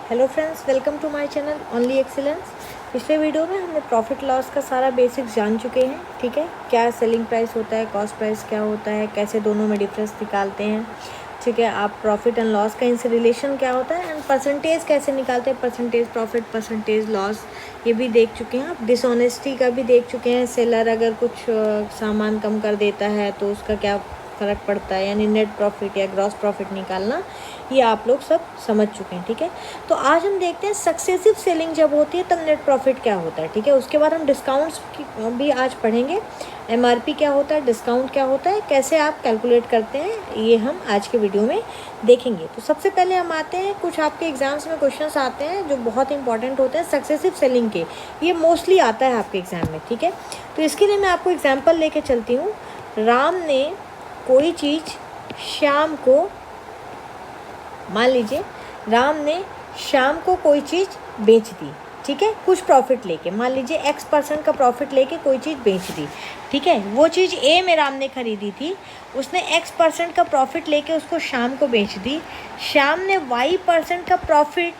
Hello friends, welcome to my channel only excellence. पिछले video में हमने प्रॉफिट लॉस का सारा बेसिक्स जान चुके हैं। ठीक है, क्या सेलिंग प्राइस होता है, कॉस्ट प्राइस क्या होता है, कैसे दोनों में डिफरेंस निकालते हैं। ठीक है, आप प्रॉफिट एंड लॉस का इनसे रिलेशन क्या होता है एंड परसेंटेज कैसे निकालते हैं, परसेंटेज प्रॉफिट, परसेंटेज लॉस, ये भी देख चुके हैं। आप डिसऑनेस्टी का भी देख चुके हैं। सेलर अगर कुछ सामान कम कर देता है तो उसका क्या फ़र्क पड़ता है, यानी नेट प्रॉफिट या ग्रॉस प्रॉफिट निकालना, ये आप लोग सब समझ चुके हैं। ठीक है, तो आज हम देखते हैं सक्सेसिव सेलिंग जब होती है तब नेट प्रॉफिट क्या होता है। ठीक है, उसके बाद हम डिस्काउंट्स की भी आज पढ़ेंगे। एमआरपी क्या होता है, डिस्काउंट क्या होता है, कैसे आप कैलकुलेट करते हैं, ये हम आज के वीडियो में देखेंगे। तो सबसे पहले हम आते हैं, कुछ आपके एग्जाम्स में क्वेश्चंस आते हैं जो बहुत इंपॉर्टेंट होते हैं सक्सेसिव सेलिंग के। ये मोस्टली आता है आपके एग्जाम में। ठीक है, तो इसके लिए मैं आपको एग्जाम्पल लेके चलती हूँ। राम ने कोई चीज़ शाम को, मान लीजिए राम ने शाम को कोई चीज़ बेच दी। ठीक है, कुछ प्रॉफिट लेके, मान लीजिए X% का प्रॉफिट लेके कोई चीज़ बेच दी। ठीक है, वो चीज़ A में राम ने खरीदी थी, उसने X% का प्रॉफिट लेके उसको शाम को बेच दी। शाम ने Y% का प्रॉफिट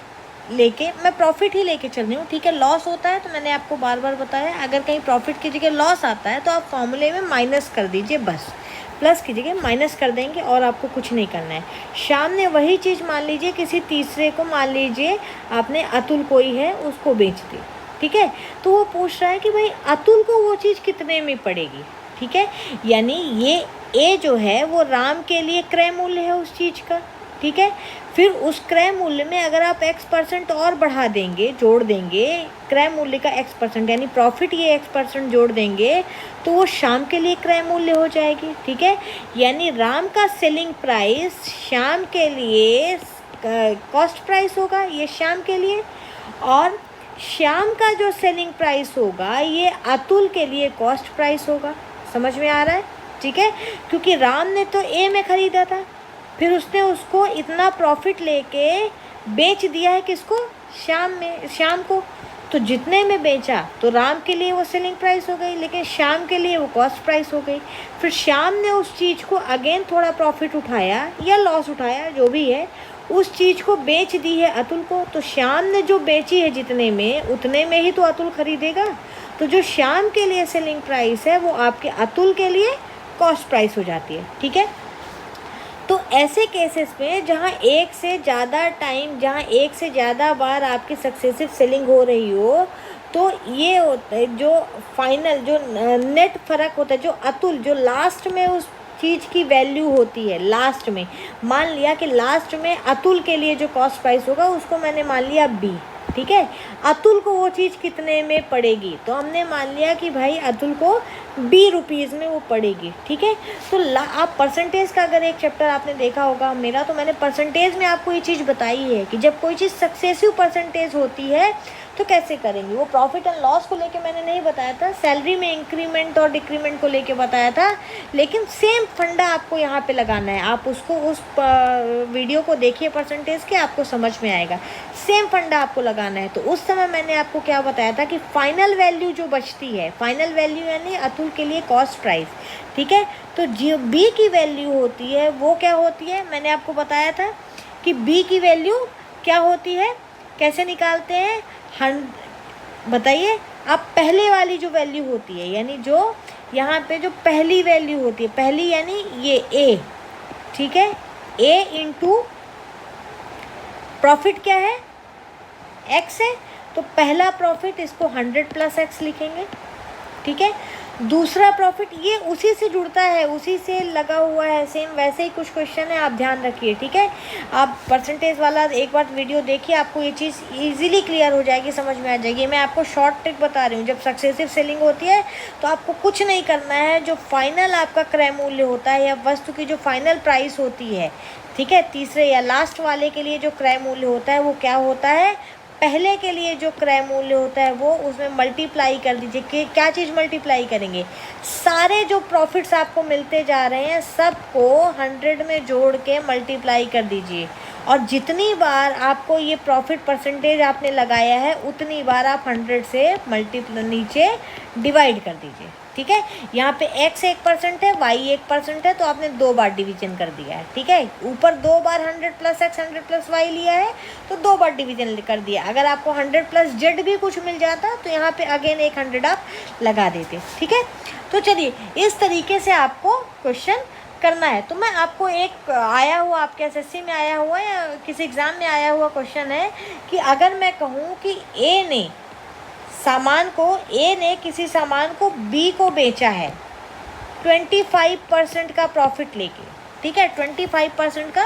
लेके, मैं प्रॉफिट ही लेके चल रही हूँ। ठीक है, लॉस होता है तो मैंने आपको बार बार बताया, अगर कहीं प्रॉफिट की जगह लॉस आता है तो आप फॉर्मूले में माइनस कर दीजिए, बस प्लस की जगह माइनस कर देंगे और आपको कुछ नहीं करना है। शाम ने वही चीज़ मान लीजिए किसी तीसरे को, मान लीजिए आपने अतुल कोई है, उसको बेच दी। ठीक है, तो वो पूछ रहा है कि भाई अतुल को वो चीज़ कितने में पड़ेगी। ठीक है, यानी ये ए जो है वो राम के लिए क्रय मूल्य है उस चीज़ का। ठीक है, फिर उस क्रय मूल्य में अगर आप X% और बढ़ा देंगे, जोड़ देंगे, क्रय मूल्य का X% यानी प्रॉफिट ये X% जोड़ देंगे तो वो शाम के लिए क्रय मूल्य हो जाएगी। ठीक है, यानी राम का सेलिंग प्राइस शाम के लिए कॉस्ट प्राइस होगा, ये शाम के लिए, और शाम का जो सेलिंग प्राइस होगा ये अतुल के लिए कॉस्ट प्राइस होगा। समझ में आ रहा है? ठीक है, क्योंकि राम ने तो ए में ख़रीदा था, फिर उसने उसको इतना प्रॉफिट लेके बेच दिया है किसको, शाम को। तो जितने में बेचा तो राम के लिए वो सेलिंग प्राइस हो गई, लेकिन शाम के लिए वो कॉस्ट प्राइस हो गई। फिर शाम ने उस चीज़ को अगेन थोड़ा प्रॉफिट उठाया या लॉस उठाया, जो भी है, उस चीज़ को बेच दी है अतुल को। तो शाम ने जो बेची है जितने में, उतने में ही तो अतुल खरीदेगा। तो जो शाम के लिए सेलिंग प्राइस है वो आपके अतुल के लिए कॉस्ट प्राइस हो जाती है। ठीक है, तो ऐसे केसेस में जहाँ एक से ज़्यादा टाइम, जहाँ एक से ज़्यादा बार आपकी सक्सेसिव सेलिंग हो रही हो, तो ये होता है जो फाइनल, जो नेट फ़र्क होता है, जो अतुल, जो लास्ट में उस चीज़ की वैल्यू होती है, लास्ट में मान लिया कि लास्ट में अतुल के लिए जो कॉस्ट प्राइस होगा उसको मैंने मान लिया B। ठीक है, अतुल को वो चीज़ कितने में पड़ेगी, तो हमने मान लिया कि भाई अतुल को ₹B में वो पड़ेगी। ठीक है, तो आप परसेंटेज का अगर एक चैप्टर आपने देखा होगा मेरा, तो मैंने परसेंटेज में आपको ये चीज़ बताई है कि जब कोई चीज़ सक्सेसिव परसेंटेज होती है तो कैसे करेंगे। वो प्रॉफिट एंड लॉस को लेके मैंने नहीं बताया था, सैलरी में इंक्रीमेंट और डिक्रीमेंट को लेके बताया था, लेकिन सेम फंडा आपको यहाँ पे लगाना है। आप उसको, उस वीडियो को देखिए परसेंटेज के, आपको समझ में आएगा। सेम फंडा आपको लगाना है। तो उस समय मैंने आपको क्या बताया था कि फाइनल वैल्यू जो बचती है, फाइनल वैल्यू यानी अतुल के लिए कॉस्ट प्राइस। ठीक है, तो जो B की वैल्यू होती है वो क्या होती है, मैंने आपको बताया था कि B की वैल्यू क्या होती है, कैसे निकालते हैं। बताइए आप, पहले वाली जो वैल्यू होती है, यानी जो यहाँ पे जो पहली वैल्यू होती है, पहली यानी ये A। ठीक है, A इंटू प्रॉफिट क्या है, X है, तो पहला प्रॉफिट इसको 100 + X लिखेंगे। ठीक है, दूसरा प्रॉफिट ये उसी से जुड़ता है, उसी से लगा हुआ है, सेम वैसे ही कुछ क्वेश्चन है, आप ध्यान रखिए। ठीक है, आप परसेंटेज वाला एक बार वीडियो देखिए, आपको ये चीज़ इजीली क्लियर हो जाएगी, समझ में आ जाएगी। मैं आपको शॉर्ट ट्रिक बता रही हूँ। जब सक्सेसिव सेलिंग होती है तो आपको कुछ नहीं करना है, जो फाइनल आपका क्रय मूल्य होता है या वस्तु की जो फाइनल प्राइस होती है, ठीक है, तीसरे या लास्ट वाले के लिए जो क्रय मूल्य होता है वो क्या होता है, पहले के लिए जो क्रय मूल्य होता है वो उसमें मल्टीप्लाई कर दीजिए। कि क्या चीज़ मल्टीप्लाई करेंगे, सारे जो प्रॉफिट्स आपको मिलते जा रहे हैं सबको 100 में जोड़ के मल्टीप्लाई कर दीजिए, और जितनी बार आपको ये प्रॉफिट परसेंटेज आपने लगाया है उतनी बार आप 100 से नीचे डिवाइड कर दीजिए। ठीक है। यहाँ पे x 1% है, y 1% है, तो आपने 2 बार डिवीजन कर दिया है, ठीक है। ऊपर 2 बार 100 + x 100 + y लिया है तो 2 बार डिवीजन कर दिया। अगर आपको 100 + z भी कुछ मिल जाता तो यहाँ पे अगेन एक 100 आप लगा देते, ठीक है। तो चलिए इस तरीके से आपको क्वेश्चन करना है। तो मैं आपको एक आया हुआ आपके एसएससी में आया हुआ या किसी एग्ज़ाम में आया हुआ क्वेश्चन है कि अगर मैं कहूँ कि ए ने किसी सामान को बी को बेचा है 25% का प्रॉफिट लेके, ठीक है, 25% का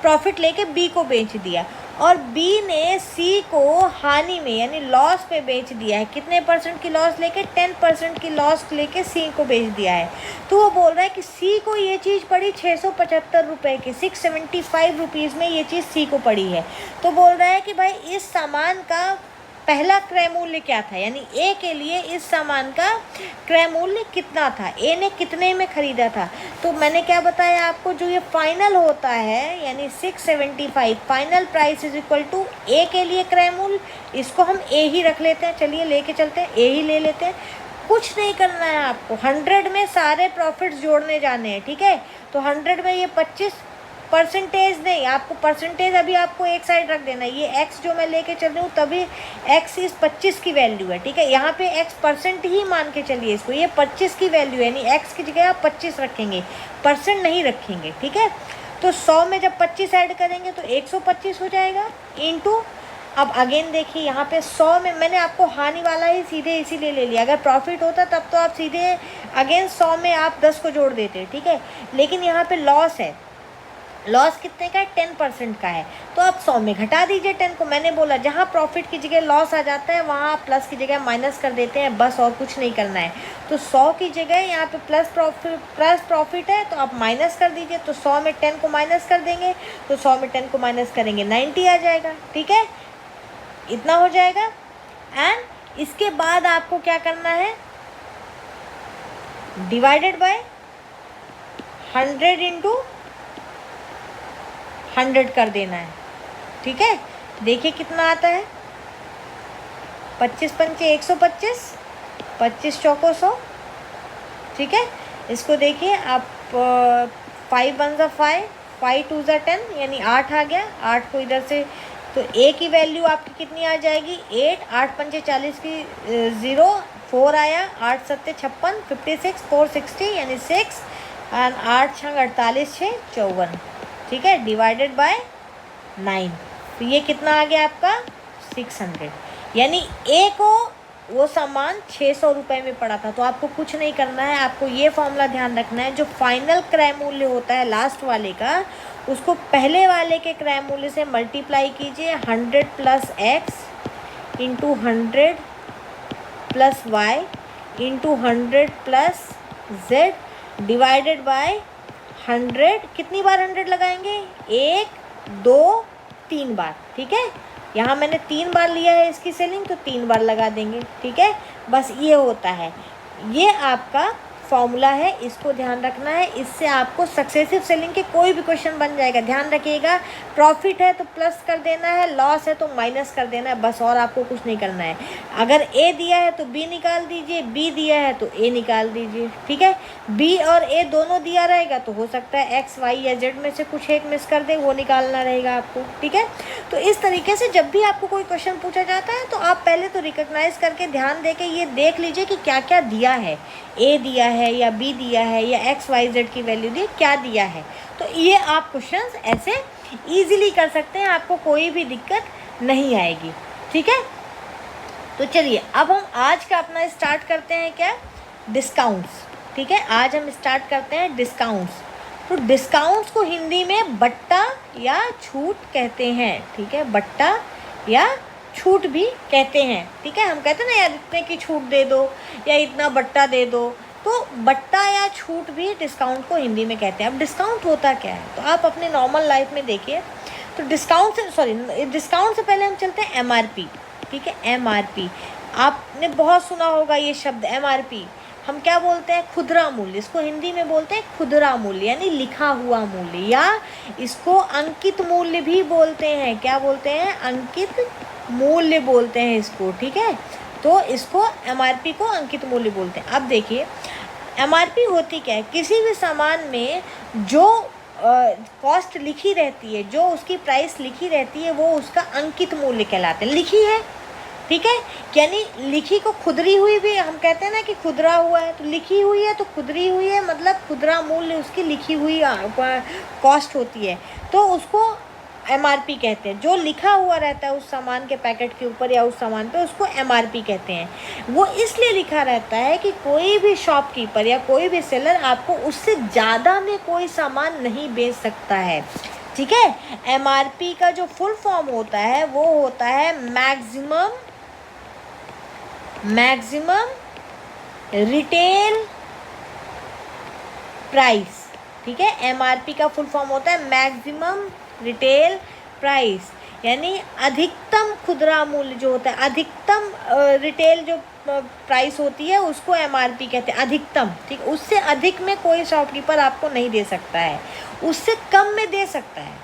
प्रॉफिट लेके बी को बेच दिया, और बी ने सी को हानि में यानी लॉस पे बेच दिया है। कितने % की लॉस लेके? 10% की लॉस लेके सी को बेच दिया है। तो वो बोल रहा है कि सी को ये चीज़ पड़ी 675 रुपये की, 675 रुपीज़ में ये चीज़ सी को पड़ी है। तो बोल रहा है कि भाई इस सामान का पहला क्रय मूल्य क्या था, यानी ए के लिए इस सामान का क्रय मूल्य कितना था, ए ने कितने में ख़रीदा था। तो मैंने क्या बताया आपको, जो ये फाइनल होता है यानी 675 final price is equal to A के लिए क्रय मूल्य, इसको हम ए ही रख लेते हैं। चलिए लेके चलते हैं, ए ही ले लेते हैं। कुछ नहीं करना है आपको, 100 में सारे प्रॉफिट्स जोड़ने जाने हैं, ठीक है। तो 100 में ये 25% नहीं, आपको परसेंटेज अभी आपको एक साइड रख देना है। ये x जो मैं लेके चल रही हूँ तभी x इस 25 की वैल्यू है, ठीक है। यहाँ पे x % ही मान के चलिए इसको, ये 25 की वैल्यू है, यानी x की जगह आप 25 रखेंगे, % नहीं रखेंगे, ठीक है। तो 100 में जब 25 ऐड करेंगे तो 125 हो जाएगा इंटू। अब अगेन देखिए यहाँ पे 100 में मैंने आपको हानि वाला ही सीधे इसीलिए ले लिया, अगर प्रॉफिट होता तब तो आप सीधे अगेन 100 में आप 10 को जोड़ देते, ठीक है। लेकिन यहाँ पे लॉस है, लॉस कितने का है? 10% का है, तो आप 100 में घटा दीजिए 10 को। मैंने बोला जहाँ प्रॉफिट की जगह लॉस आ जाता है वहाँ आप प्लस की जगह माइनस कर देते हैं, बस और कुछ नहीं करना है। तो 100 की जगह यहाँ पे प्लस प्रॉफिट है तो आप माइनस कर दीजिए। तो 100 में 10 को माइनस कर देंगे, तो 100 में 10 को माइनस करेंगे 90 आ जाएगा, ठीक है, इतना हो जाएगा। एंड इसके बाद आपको क्या करना है, डिवाइडेड बाय 100 इंटू 100 कर देना है, ठीक है। देखिए कितना आता है, 25 पंचे 125, 25 चौको 100, ठीक है। इसको देखिए आप 5 1 ज़ा 5, 5 2 ज़ा 10, यानी 8 आ गया। 8 को इधर से, तो ए की वैल्यू आपकी कितनी आ जाएगी 8, 8 पंचे 40 की 0, 4 आया, 8 सत्ते 56, 56, 4 60 यानी 6, एंड 8 छंग 48, 6 54, ठीक है, डिवाइडेड बाय 9। तो ये कितना आ गया आपका 600, यानी ए को वो सामान 600 रुपये में पड़ा था। तो आपको कुछ नहीं करना है, आपको ये फॉर्मूला ध्यान रखना है, जो फाइनल क्रय मूल्य होता है लास्ट वाले का, उसको पहले वाले के क्रय मूल्य से मल्टीप्लाई कीजिए 100 + x into 100 + y into 100 + z divided by 100। कितनी बार 100 लगाएंगे, 1 2 3 बार, ठीक है। यहाँ मैंने 3 बार लिया है इसकी सेलिंग, तो 3 बार लगा देंगे, ठीक है। बस ये होता है, ये आपका फॉर्मूला है, इसको ध्यान रखना है। इससे आपको सक्सेसिव सेलिंग के कोई भी क्वेश्चन बन जाएगा। ध्यान रखिएगा, प्रॉफिट है तो प्लस कर देना है, लॉस है तो माइनस कर देना है, बस और आपको कुछ नहीं करना है। अगर ए दिया है तो बी निकाल दीजिए, बी दिया है तो ए निकाल दीजिए, ठीक है। बी और ए दोनों दिया रहेगा तो हो सकता है एक्स वाई या जेड में से कुछ एक मिस कर दे, वो निकालना रहेगा आपको, ठीक है। तो इस तरीके से जब भी आपको कोई क्वेश्चन पूछा जाता है तो आप पहले तो रिकॉग्नाइज करके ध्यान दे के ये देख लीजिए कि क्या क्या दिया है, ए दिया है या बी दिया है या एक्स वाई जेड की वैल्यू दी, क्या दिया है। तो ये आप क्वेश्चंस ऐसे इजीली कर सकते हैं, आपको कोई भी दिक्कत नहीं आएगी, ठीक है। तो चलिए अब हम आज का अपना स्टार्ट करते हैं, क्या, डिस्काउंट्स, ठीक है। आज हम स्टार्ट करते हैं डिस्काउंट्स। तो डिस्काउंट्स को हिंदी में बट्टा या छूट कहते हैं, ठीक है, बट्टा या छूट भी कहते हैं, ठीक है। हम कहते हैं ना यार इतने की छूट दे दो या इतना बट्टा दे दो, तो बट्टा या छूट भी डिस्काउंट को हिंदी में कहते हैं। अब डिस्काउंट होता क्या है, तो आप अपने नॉर्मल लाइफ में देखिए। तो डिस्काउंट से पहले हम चलते हैं एमआरपी, ठीक है। एमआरपी आपने बहुत सुना होगा ये शब्द एमआरपी। हम क्या बोलते हैं, खुदरा मूल्य, इसको हिंदी में बोलते हैं खुदरा मूल्य यानी लिखा हुआ मूल्य, या इसको अंकित मूल्य भी बोलते हैं। क्या बोलते हैं, अंकित मूल्य बोलते हैं इसको, ठीक है। तो इसको एमआरपी को अंकित मूल्य बोलते हैं। अब देखिए एमआरपी होती क्या है? किसी भी सामान में जो कॉस्ट लिखी रहती है, जो उसकी प्राइस लिखी रहती है, वो उसका अंकित मूल्य कहलाते हैं। लिखी है, ठीक है, यानी लिखी को खुदरी हुई भी हम कहते हैं ना कि खुदरा हुआ है, तो लिखी हुई है तो खुदरी हुई है, मतलब खुदरा मूल्य उसकी लिखी हुई कॉस्ट होती है, तो उसको एमआरपी कहते हैं। जो लिखा हुआ रहता है उस सामान के पैकेट के ऊपर या उस सामान पे, उसको एमआरपी कहते हैं। वो इसलिए लिखा रहता है कि कोई भी शॉपकीपर या कोई भी सेलर आपको उससे ज़्यादा में कोई सामान नहीं बेच सकता है, ठीक है। एमआरपी का जो फुल फॉर्म होता है वो होता है मैक्सिमम रिटेल प्राइस, ठीक है। एमआरपी का फुल फॉर्म होता है मैक्सिमम रिटेल प्राइस, यानी अधिकतम खुदरा मूल्य जो होता है, अधिकतम रिटेल जो प्राइस होती है उसको एमआरपी कहते हैं, अधिकतम, ठीक। उससे अधिक में कोई शॉपकीपर आपको नहीं दे सकता है, उससे कम में दे सकता है।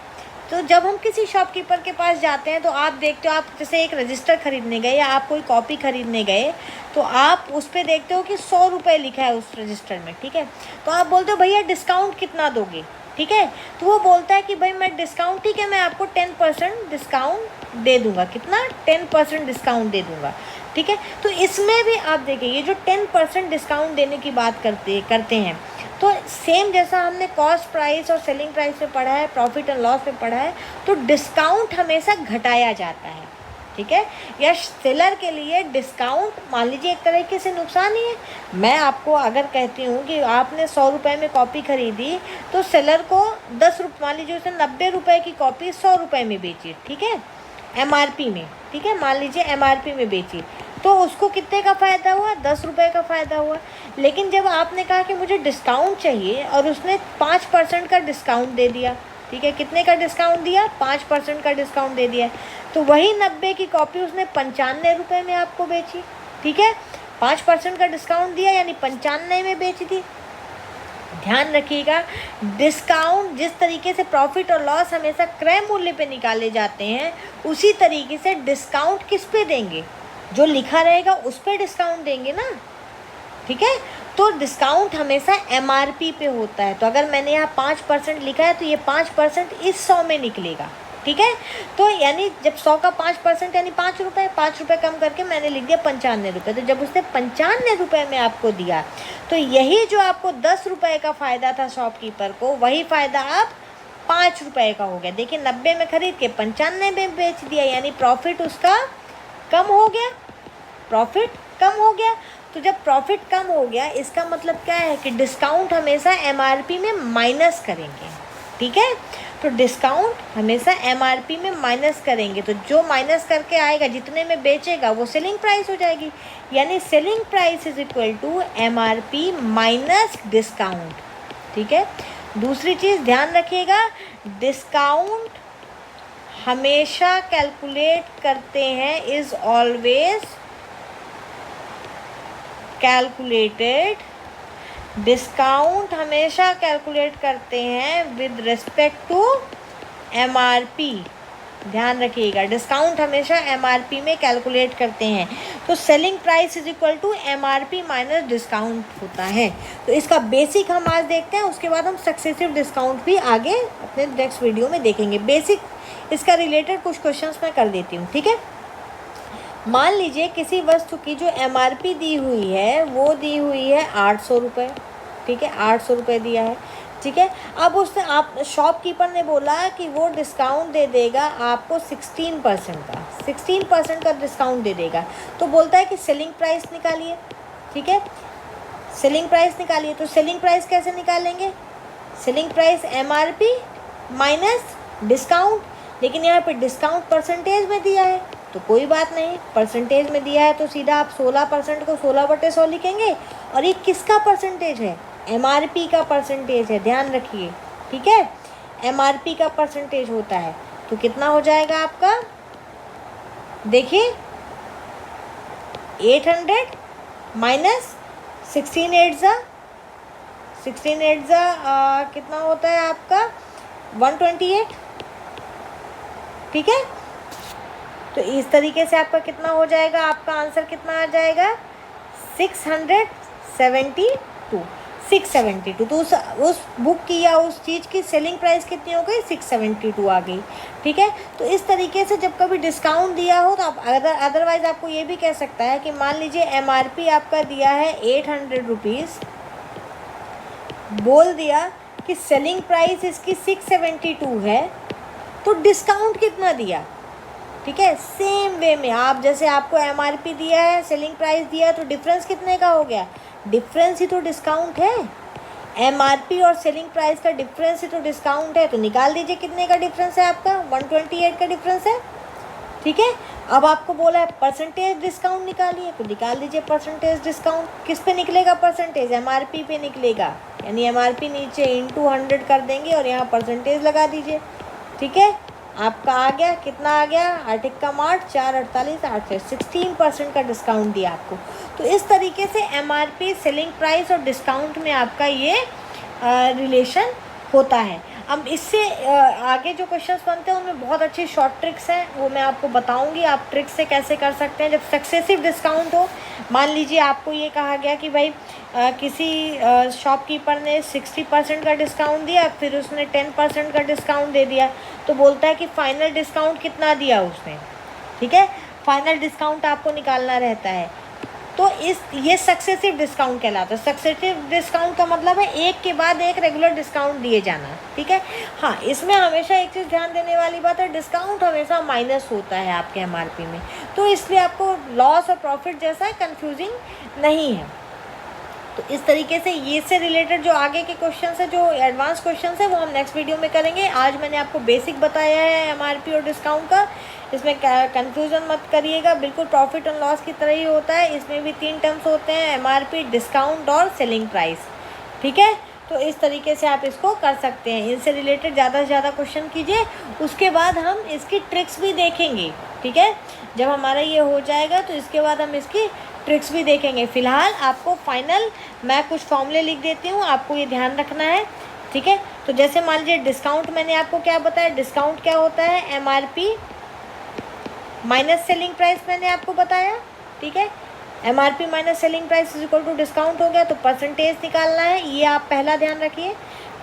तो जब हम किसी शॉपकीपर के पास जाते हैं तो आप देखते हो, आप जैसे एक रजिस्टर खरीदने गए या आप कोई कॉपी खरीदने गए, तो आप उस पर देखते हो कि 100 रुपये लिखा है उस रजिस्टर में, ठीक है। तो आप बोलते हो भैया डिस्काउंट कितना दोगे, ठीक है। तो वो बोलता है कि भाई मैं डिस्काउंट, ठीक है, मैं आपको 10% डिस्काउंट दे दूँगा। कितना? 10% डिस्काउंट दे दूँगा, ठीक है। तो इसमें भी आप देखिए, ये जो 10% डिस्काउंट देने की बात करते हैं, तो सेम जैसा हमने कॉस्ट प्राइस और सेलिंग प्राइस में पढ़ा है, प्रॉफिट एंड लॉस में पढ़ा है, तो डिस्काउंट हमेशा घटाया जाता है, ठीक है। या सेलर के लिए डिस्काउंट मान लीजिए एक तरीके से नुकसान ही है। मैं आपको अगर कहती हूँ कि आपने 100 रुपये में कॉपी खरीदी, तो सेलर को 10 रुपये, मान लीजिए उसने 90 रुपये की कॉपी 100 रुपये में बेची, ठीक है, एमआरपी में, ठीक है, मान लीजिए एमआरपी में बेची, तो उसको कितने का फ़ायदा हुआ? 10 रुपये का फ़ायदा हुआ। लेकिन जब आपने कहा कि मुझे डिस्काउंट चाहिए और उसने 5% का डिस्काउंट दे दिया, ठीक है, कितने का डिस्काउंट दिया? 5% का डिस्काउंट दे दिया, तो वही 90 की कॉपी उसने 95 रुपये में आपको बेची, ठीक है। 5% का डिस्काउंट दिया यानी 95 में बेची थी। ध्यान रखिएगा, डिस्काउंट जिस तरीके से प्रॉफिट और लॉस हमेशा क्रय मूल्य पे निकाले जाते हैं, उसी तरीके से डिस्काउंट किस पे देंगे? जो लिखा रहेगा उस पर डिस्काउंट देंगे ना, ठीक है। तो डिस्काउंट हमेशा एमआरपी पे होता है। तो अगर मैंने यहाँ 5% लिखा है तो ये 5% इस 100 में निकलेगा, ठीक है। तो यानी जब 100 का 5% यानी 5 रुपये, 5 रुपये कम करके मैंने लिख दिया 95 रुपये। तो जब उसने 95 रुपये में आपको दिया, तो यही जो आपको 10 रुपये का फ़ायदा था शॉपकीपर को, वही फ़ायदा आप 5 रुपये का हो गया। देखिए 90 में ख़रीद के 95 में बेच दिया, यानी प्रॉफिट उसका कम हो गया, प्रॉफिट कम हो गया। तो जब प्रॉफिट कम हो गया, इसका मतलब क्या है कि डिस्काउंट हमेशा एमआरपी में माइनस करेंगे, ठीक है। तो डिस्काउंट हमेशा एमआरपी में माइनस करेंगे, तो जो माइनस करके आएगा, जितने में बेचेगा, वो सेलिंग प्राइस हो जाएगी। यानी selling price is equal to MRP minus discount, ठीक है। दूसरी चीज़ ध्यान रखिएगा, डिस्काउंट हमेशा कैलकुलेट करते हैं, इज़ ऑलवेज कैलकुलेटेड, डिस्काउंट हमेशा कैलकुलेट करते हैं विद रिस्पेक्ट टू एमआरपी। ध्यान रखिएगा, डिस्काउंट हमेशा एमआरपी में कैलकुलेट करते हैं। तो selling price is equal to MRP minus discount होता है। तो इसका बेसिक हम आज देखते हैं, उसके बाद हम सक्सेसिव डिस्काउंट भी आगे अपने नेक्स्ट वीडियो में देखेंगे। बेसिक इसका रिलेटेड कुछ क्वेश्चंस मैं कर देती हूँ, ठीक है। मान लीजिए किसी वस्तु की जो एमआरपी दी हुई है वो दी हुई है 800 रुपये, ठीक है, 800 रुपये दिया है, ठीक है। अब उसने आप शॉपकीपर ने बोला कि वो डिस्काउंट दे देगा आपको 16% का डिस्काउंट दे देगा। तो बोलता है कि सेलिंग प्राइस निकालिए, ठीक है, सेलिंग प्राइस निकालिए। तो सेलिंग प्राइस कैसे निकालेंगे? Selling price MRP minus discount, लेकिन यहाँ पे डिस्काउंट परसेंटेज में दिया है तो कोई बात नहीं, परसेंटेज में दिया है तो सीधा आप 16% को 16/100 लिखेंगे। और ये किसका परसेंटेज है? एमआरपी का परसेंटेज है, ध्यान रखिए, ठीक है, एमआरपी का परसेंटेज होता है। तो कितना हो जाएगा आपका? देखिए 800 माइनस 16 कितना होता है आपका? 128, ठीक है। तो इस तरीके से आपका कितना हो जाएगा? आपका आंसर कितना आ जाएगा? 672। 672। तो उस बुक की या उस चीज़ की सेलिंग प्राइस कितनी हो गई? 672 आ गई, ठीक है। तो इस तरीके से जब कभी डिस्काउंट दिया हो तो आप अदरवाइज़ आपको ये भी कह सकता है कि मान लीजिए MRP आपका दिया है 800 रुपीज़, बोल दिया कि सेलिंग प्राइस इसकी 672 है, तो डिस्काउंट कितना दिया, ठीक है। सेम वे में आप जैसे आपको MRP दिया है, सेलिंग प्राइस दिया है, तो डिफरेंस कितने का हो गया? डिफरेंस ही तो डिस्काउंट है। MRP और सेलिंग प्राइस का डिफरेंस ही तो डिस्काउंट है। तो निकाल दीजिए कितने का डिफरेंस है आपका? 128 का डिफरेंस है, ठीक है। अब आपको बोला है परसेंटेज डिस्काउंट निकालिए, तो निकाल दीजिए परसेंटेज डिस्काउंट। किस पे निकलेगा परसेंटेज? MRP पे निकलेगा, यानी MRP नीचे इंटू 100 कर देंगे और यहाँ परसेंटेज लगा दीजिए, ठीक है। आपका आ गया, कितना आ गया? 8 का 8, 4 48, 8 से 16% का डिस्काउंट दिया आपको। तो इस तरीके से MRP, सेलिंग प्राइस और डिस्काउंट में आपका ये रिलेशन होता है। अब इससे आगे जो क्वेश्चंस बनते हैं उनमें बहुत अच्छी शॉर्ट ट्रिक्स हैं, वो मैं आपको बताऊंगी आप ट्रिक्स से कैसे कर सकते हैं। जब सक्सेसिव डिस्काउंट हो, मान लीजिए आपको ये कहा गया कि भाई किसी शॉपकीपर ने 60% का डिस्काउंट दिया, फिर उसने 10% का डिस्काउंट दे दिया, तो बोलता है कि फाइनल डिस्काउंट कितना दिया उसने, ठीक है। फाइनल डिस्काउंट आपको निकालना रहता है, तो ये सक्सेसिव डिस्काउंट कहलाता है। सक्सेसिव डिस्काउंट का मतलब है एक के बाद एक रेगुलर डिस्काउंट दिए जाना, ठीक है। हाँ, इसमें हमेशा एक चीज़ ध्यान देने वाली बात है, डिस्काउंट हमेशा माइनस होता है आपके MRP में, तो इसलिए आपको लॉस और प्रॉफिट जैसा कंफ्यूजिंग नहीं है। तो इस तरीके से ये से रिलेटेड जो आगे के क्वेश्चन है, जो एडवांस क्वेश्चन है, वो हम नेक्स्ट वीडियो में करेंगे। आज मैंने आपको बेसिक बताया है MRP और डिस्काउंट का, इसमें कंफ्यूजन मत करिएगा, बिल्कुल प्रॉफिट एंड लॉस की तरह ही होता है। इसमें भी 3 टर्म्स होते हैं, MRP, डिस्काउंट और सेलिंग प्राइस, ठीक है। तो इस तरीके से आप इसको कर सकते हैं। इनसे रिलेटेड ज़्यादा से ज़्यादा क्वेश्चन कीजिए, उसके बाद हम इसकी ट्रिक्स भी देखेंगे, ठीक है। जब हमारा ये हो जाएगा तो इसके बाद हम इसकी ट्रिक्स भी देखेंगे। फ़िलहाल आपको फाइनल मैं कुछ फॉर्मूले लिख देती हूँ, आपको ये ध्यान रखना है, ठीक है। तो जैसे मान लीजिए डिस्काउंट मैंने आपको क्या बताया, डिस्काउंट क्या होता है? MRP माइनस सेलिंग प्राइस मैंने आपको बताया, ठीक है। MRP minus selling price is equal to discount हो गया, तो परसेंटेज निकालना है, ये आप पहला ध्यान रखिए।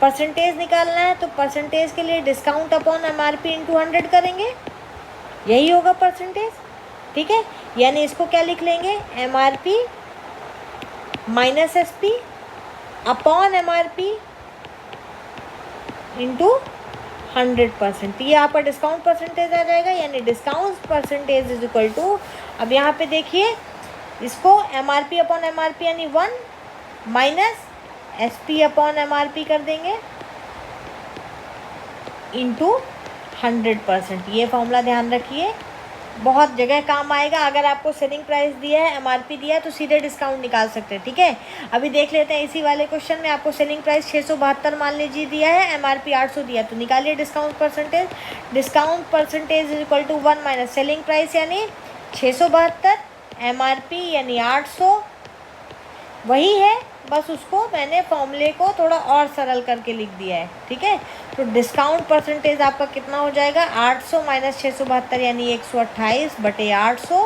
परसेंटेज निकालना है तो परसेंटेज के लिए डिस्काउंट अपॉन MRP इंटू 100 करेंगे, यही होगा परसेंटेज, ठीक है। यानी इसको क्या लिख लेंगे? MRP minus SP upon MRP into 100%, ये आपका डिस्काउंट परसेंटेज आ जाएगा। यानी discount percentage is equal to, अब यहाँ पे देखिए इसको MRP अपॉन MRP यानी 1 माइनस SP अपॉन MRP कर देंगे इंटू 100%। ये फॉर्मूला ध्यान रखिए, बहुत जगह काम आएगा। अगर आपको सेलिंग प्राइस दिया है, MRP दिया है, तो सीधे डिस्काउंट निकाल सकते हैं, ठीक है। अभी देख लेते हैं, इसी वाले क्वेश्चन में आपको सेलिंग प्राइस 672 मान लीजिए दिया है, MRP 800 दिया, तो निकालिए discount percentage. Discount percentage is equal to 1 minus selling price यानी 672, MRP यानी 800, वही है, बस उसको मैंने फॉर्मूले को थोड़ा और सरल करके लिख दिया है, ठीक है। तो डिस्काउंट परसेंटेज आपका कितना हो जाएगा? 800 माइनस 672 यानी 128 बटे 800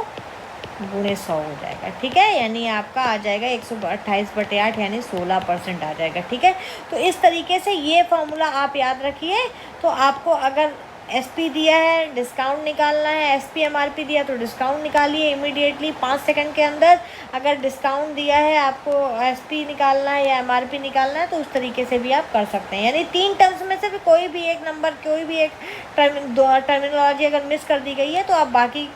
गुणे 100 हो जाएगा, ठीक है। यानी आपका आ जाएगा 128 बटे 8 यानी 16% आ जाएगा, ठीक है। तो इस तरीके से ये फॉर्मूला आप याद रखिए। तो आपको अगर SP दिया है, डिस्काउंट निकालना है, SP MRP दिया तो डिस्काउंट निकालिए इमीडिएटली 5 सेकंड के अंदर। अगर डिस्काउंट दिया है, आपको SP निकालना है या MRP निकालना है, तो उस तरीके से भी आप कर सकते हैं। यानी 3 टर्म्स में से भी कोई भी एक नंबर, कोई भी एक टर्मिनोलॉजी अगर मिस कर दी गई है तो आप बाकी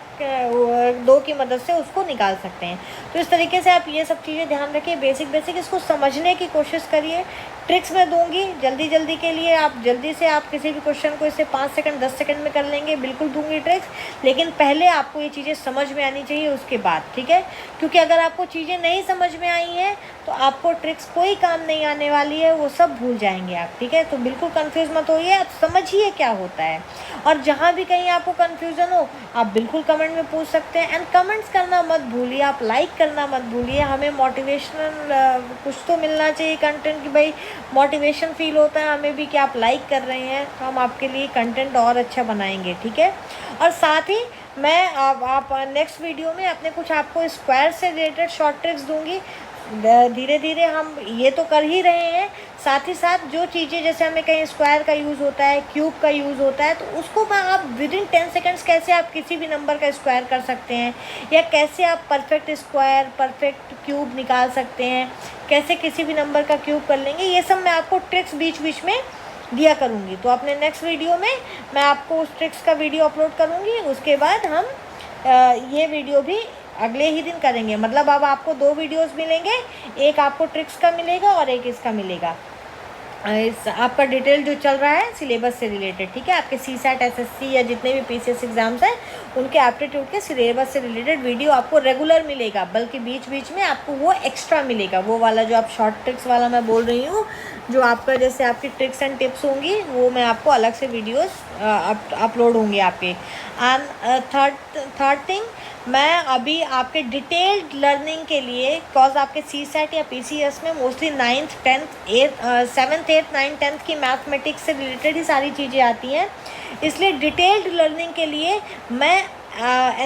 2 की मदद से उसको निकाल सकते हैं। तो इस तरीके से आप ये सब चीज़ें ध्यान रखिए, बेसिक इसको समझने की कोशिश करिए। ट्रिक्स मैं दूंगी जल्दी के लिए, आप जल्दी से आप किसी भी क्वेश्चन को इससे 5 सेकंड 10 सेकंड में कर लेंगे, बिल्कुल दूंगी ट्रिक्स। लेकिन पहले आपको ये चीज़ें समझ में आनी चाहिए, उसके बाद, ठीक है। क्योंकि अगर आपको चीज़ें नहीं समझ में आई हैं तो आपको ट्रिक्स कोई काम नहीं आने वाली है, वो सब भूल जाएंगे आप, ठीक है। तो बिल्कुल कंफ्यूज मत होइए, आप समझिए क्या होता है। और जहाँ भी कहीं आपको कन्फ्यूज़न हो, आप बिल्कुल कमेंट में पूछ सकते हैं। एंड कमेंट्स करना मत भूलिए, आप लाइक करना मत भूलिए। हमें मोटिवेशनल कुछ तो मिलना चाहिए कंटेंट, कि भाई मोटिवेशन फील होता है हमें भी कि आप लाइक कर रहे हैं, तो हम आपके लिए कंटेंट और अच्छा बनाएंगे, ठीक है। और साथ ही मैं आप नेक्स्ट वीडियो में अपने कुछ आपको स्क्वायर से रिलेटेड शॉर्ट ट्रिक्स दूंगी। धीरे धीरे हम ये तो कर ही रहे हैं, साथ ही साथ जो चीज़ें जैसे हमें कहीं स्क्वायर का यूज़ होता है, क्यूब का यूज़ होता है, तो उसको मैं आप विद इन 10 सेकेंड्स कैसे आप किसी भी नंबर का स्क्वायर कर सकते हैं, या कैसे आप परफेक्ट स्क्वायर परफेक्ट क्यूब निकाल सकते हैं, कैसे किसी भी नंबर का क्यूब कर लेंगे, ये सब मैं आपको ट्रिक्स बीच बीच में दिया करूँगी। तो अपने नेक्स्ट वीडियो में मैं आपको उस ट्रिक्स का वीडियो अपलोड करूँगी। उसके बाद हम ये वीडियो भी अगले ही दिन करेंगे। मतलब अब आपको 2 वीडियोस मिलेंगे, एक आपको ट्रिक्स का मिलेगा और एक इसका मिलेगा। इस आपका डिटेल जो चल रहा है सिलेबस से रिलेटेड, ठीक है। आपके सीसैट, एसएससी या जितने भी पीसीएस एग्ज़ाम्स हैं उनके एप्टीट्यूड के सिलेबस से रिलेटेड वीडियो आपको रेगुलर मिलेगा, बल्कि बीच बीच में आपको वो एक्स्ट्रा मिलेगा। वो वाला जो आप शॉर्ट ट्रिक्स वाला मैं बोल रही हूँ, जो आपका जैसे आपकी ट्रिक्स एंड टिप्स होंगी, वो मैं आपको अलग से वीडियोस अपलोड होंगे आपके। एंड थर्ड थिंग, मैं अभी आपके डिटेल्ड लर्निंग के लिए, बिकॉज आपके सीसैट या पीसीएस में mostly 9th 10th 7th 8th 9th 10th की मैथमेटिक्स से रिलेटेड ही सारी चीज़ें आती हैं, इसलिए डिटेल्ड लर्निंग के लिए मैं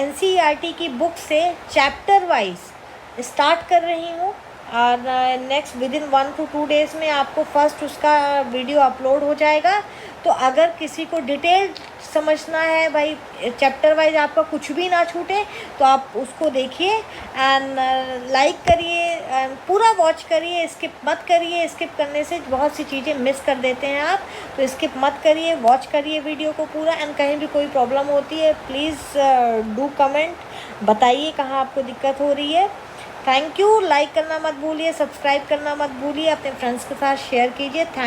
एनसीईआरटी की बुक से चैप्टर वाइज स्टार्ट कर रही हूँ। और next with in 1 to 2 days में आपको फर्स्ट उसका वीडियो अपलोड हो जाएगा। तो अगर किसी को डिटेल समझना है भाई, चैप्टर वाइज आपका कुछ भी ना छूटे, तो आप उसको देखिए एंड लाइक करिए एंड पूरा वॉच करिए, स्किप मत करिए। स्किप करने से बहुत सी चीज़ें मिस कर देते हैं आप, तो स्किप मत करिए, वॉच करिए वीडियो को पूरा। एंड कहीं भी कोई प्रॉब्लम होती है प्लीज़ डू कमेंट, बताइए कहाँ आपको दिक्कत हो रही है। Thank you. लाइक करना मत भूलिए, सब्सक्राइब करना मत भूलिए, अपने फ्रेंड्स के साथ शेयर कीजिए। थैंक